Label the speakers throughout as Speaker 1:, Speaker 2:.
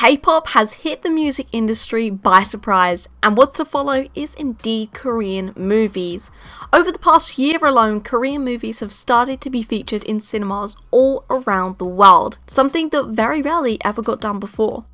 Speaker 1: K-pop has hit the music industry by surprise, and what's to follow is indeed Korean movies. Over the past year alone, Korean movies have started to be featured in cinemas all around the world, something that very rarely ever got done before.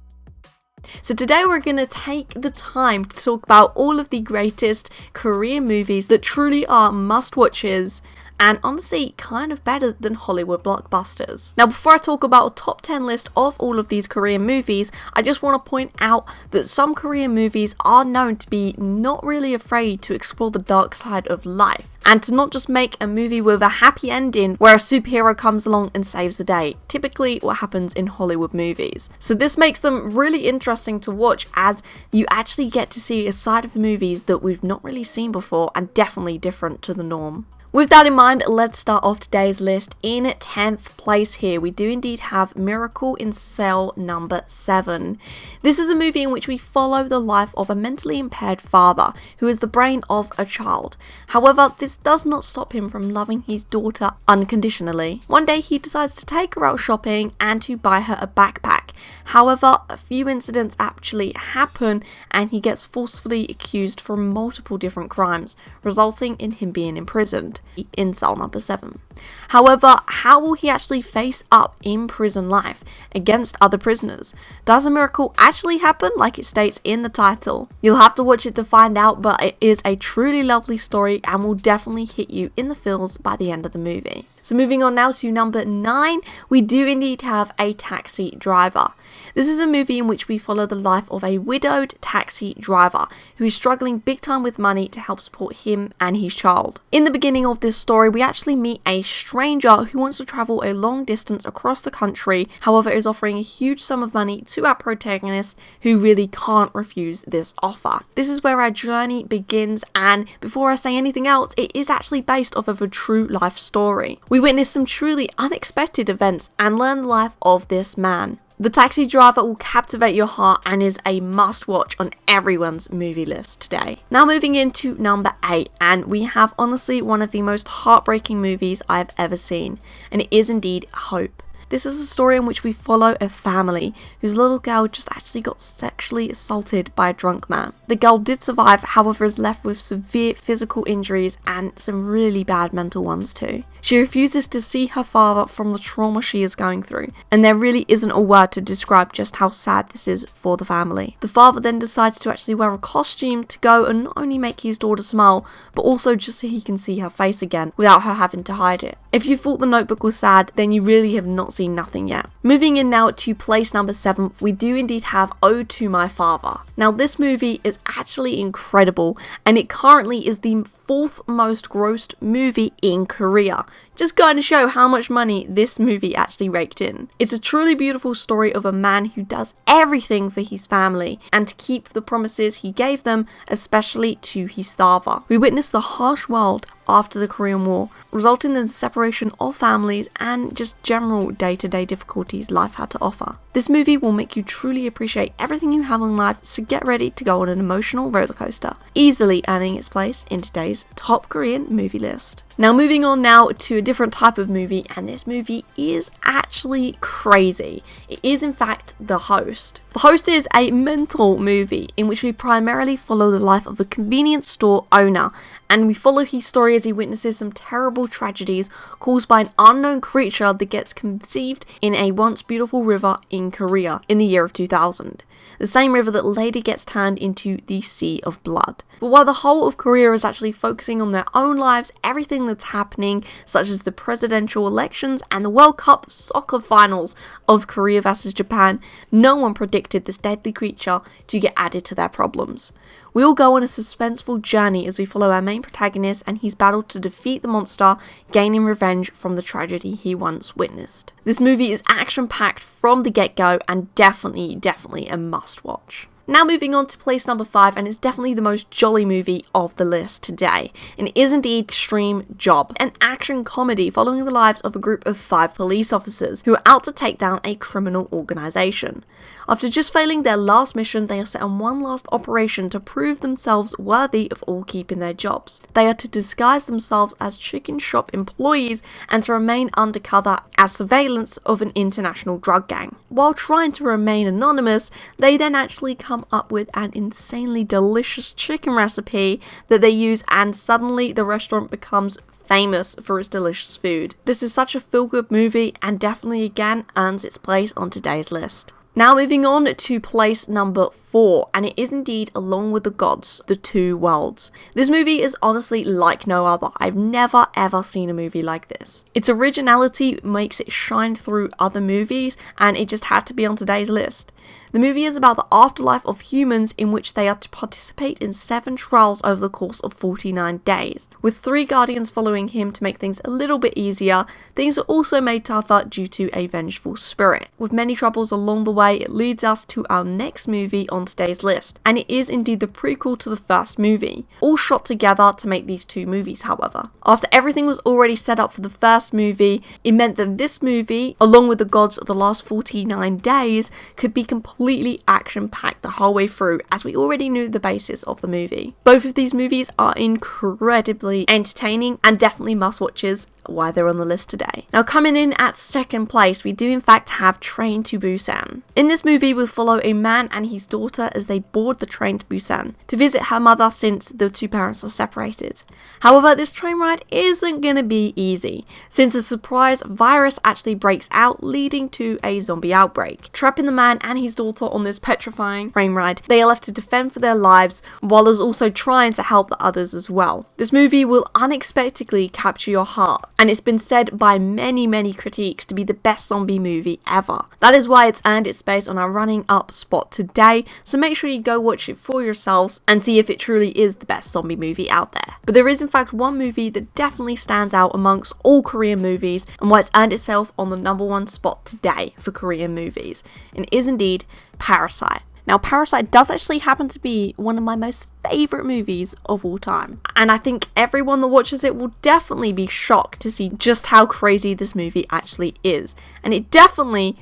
Speaker 1: So today we're going to take the time to talk about all of the greatest Korean movies that truly are must-watches, and honestly kind of better than Hollywood blockbusters. Now before I talk about a top 10 list of all of these Korean movies, I just want to point out that some Korean movies are known to be not really afraid to explore the dark side of life, and to not just make a movie with a happy ending where a superhero comes along and saves the day, typically what happens in Hollywood movies. So this makes them really interesting to watch, as you actually get to see a side of movies that we've not really seen before and definitely different to the norm. With that in mind, let's start off today's list. In 10th place here, we do indeed have Miracle in Cell number 7. This is a movie in which we follow the life of a mentally impaired father who is the brain of a child. However, this does not stop him from loving his daughter unconditionally. One day he decides to take her out shopping and to buy her a backpack. However, a few incidents actually happen and he gets forcefully accused for multiple different crimes, resulting in him being imprisoned in cell number 7. However, how will he actually face up in prison life against other prisoners? Does a miracle actually happen like it states in the title? You'll have to watch it to find out, but it is a truly lovely story and will definitely hit you in the feels by the end of the movie. So moving on now to number 9, we do indeed have A Taxi Driver. This is a movie in which we follow the life of a widowed taxi driver who is struggling big time with money to help support him and his child. In the beginning of this story, we actually meet a stranger who wants to travel a long distance across the country, however is offering a huge sum of money to our protagonist, who really can't refuse this offer. This is where our journey begins, and before I say anything else, it is actually based off of a true life story. We witness some truly unexpected events and learn the life of this man. The Taxi Driver will captivate your heart and is a must-watch on everyone's movie list today. Now moving into number 8, and we have honestly one of the most heartbreaking movies I've ever seen, and it is indeed Hope. This is a story in which we follow a family whose little girl just actually got sexually assaulted by a drunk man. The girl did survive, however is left with severe physical injuries and some really bad mental ones too. She refuses to see her father from the trauma she is going through, and there really isn't a word to describe just how sad this is for the family. The father then decides to actually wear a costume to go and not only make his daughter smile, but also just so he can see her face again without her having to hide it. If you thought The Notebook was sad, then you really have not seen nothing yet. Moving in now to place number 7, we do indeed have Ode to My Father. Now this movie is actually incredible, and it currently is the 4th most grossed movie in Korea. Just going to show how much money this movie actually raked in. It's a truly beautiful story of a man who does everything for his family and to keep the promises he gave them, especially to his father. We witness the harsh world after the Korean War, resulting in the separation of families and just general day-to-day difficulties life had to offer. This movie will make you truly appreciate everything you have in life, so get ready to go on an emotional roller coaster, easily earning its place in today's top Korean movie list. Now moving on now to a different type of movie, and this movie is actually crazy. It is in fact The Host. The Host is a mental movie in which we primarily follow the life of a convenience store owner, and we follow his story as he witnesses some terrible tragedies caused by an unknown creature that gets conceived in a once beautiful river in Korea in the year of 2000. The same river that later gets turned into the Sea of Blood. But while the whole of Korea is actually focusing on their own lives, everything that's happening, such as the presidential elections and the World Cup soccer finals of Korea versus Japan, no one predicted this deadly creature to get added to their problems. We all go on a suspenseful journey as we follow our main protagonist and his battle to defeat the monster, gaining revenge from the tragedy he once witnessed. This movie is action-packed from the get-go and definitely a must-watch. Now moving on to place number 5, and it's definitely the most jolly movie of the list today, and it is indeed Extreme Job, an action comedy following the lives of a group of 5 police officers who are out to take down a criminal organisation. After just failing their last mission, they are set on one last operation to prove themselves worthy of all keeping their jobs. They are to disguise themselves as chicken shop employees and to remain undercover as surveillance of an international drug gang. While trying to remain anonymous, they then actually come up with an insanely delicious chicken recipe that they use, and suddenly the restaurant becomes famous for its delicious food. This is such a feel-good movie and definitely again earns its place on today's list. Now moving on to place number 4, and it is indeed Along with the Gods, The Two Worlds. This movie is honestly like no other. I've never ever seen a movie like this. Its originality makes it shine through other movies, and it just had to be on today's list. The movie is about the afterlife of humans in which they are to participate in 7 trials over the course of 49 days. With 3 guardians following him to make things a little bit easier, things are also made tougher due to a vengeful spirit. With many troubles along the way, it leads us to our next movie on today's list, and it is indeed the prequel to the first movie, all shot together to make these 2 movies however. After everything was already set up for the first movie, it meant that this movie, Along with the Gods of the Last 49 Days, could be completely action-packed the whole way through, as we already knew the basis of the movie. Both of these movies are incredibly entertaining and definitely must-watches, why they're on the list today. Now coming in at second place, we do in fact have Train to Busan. In this movie, we'll follow a man and his daughter as they board the train to Busan to visit her mother since the 2 parents are separated. However, this train ride isn't gonna be easy, since a surprise virus actually breaks out, leading to a zombie outbreak. Trapping the man and his daughter on this petrifying train ride, they are left to defend for their lives, while also trying to help the others as well. This movie will unexpectedly capture your heart, and it's been said by many critiques to be the best zombie movie ever. That is why it's earned its space on our running up spot today, so make sure you go watch it for yourselves and see if it truly is the best zombie movie out there. But there is in fact one movie that definitely stands out amongst all Korean movies and why it's earned itself on the number 1 spot today for Korean movies, and it is indeed Parasite. Now, Parasite does actually happen to be one of my most favourite movies of all time, and I think everyone that watches it will definitely be shocked to see just how crazy this movie actually is, and it definitely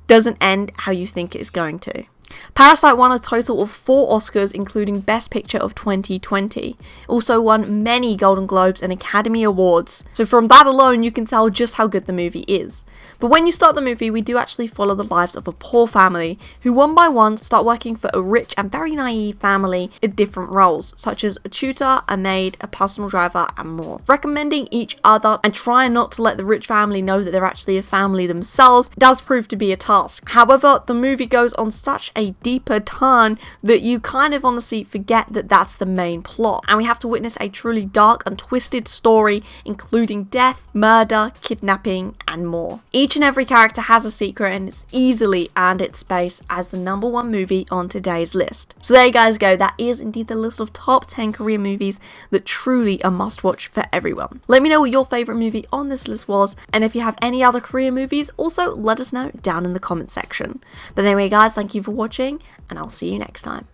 Speaker 1: doesn't end how you think it's going to. Parasite won a total of 4 Oscars, including Best Picture of 2020. It also won many Golden Globes and Academy Awards, so from that alone you can tell just how good the movie is. But when you start the movie, we do actually follow the lives of a poor family who one by one start working for a rich and very naive family in different roles, such as a tutor, a maid, a personal driver and more. Recommending each other and trying not to let the rich family know that they're actually a family themselves does prove to be a task. However, the movie goes on such a deeper turn that you kind of honestly forget that that's the main plot, and we have to witness a truly dark and twisted story including death, murder, kidnapping and more. Each and every character has a secret, and it's easily earned its space as the number 1 movie on today's list. So there you guys go, that is indeed the list of top 10 Korean movies that truly are must watch for everyone. Let me know what your favourite movie on this list was, and if you have any other Korean movies, also let us know down in the comment section. But anyway guys, thank you for watching, and I'll see you next time.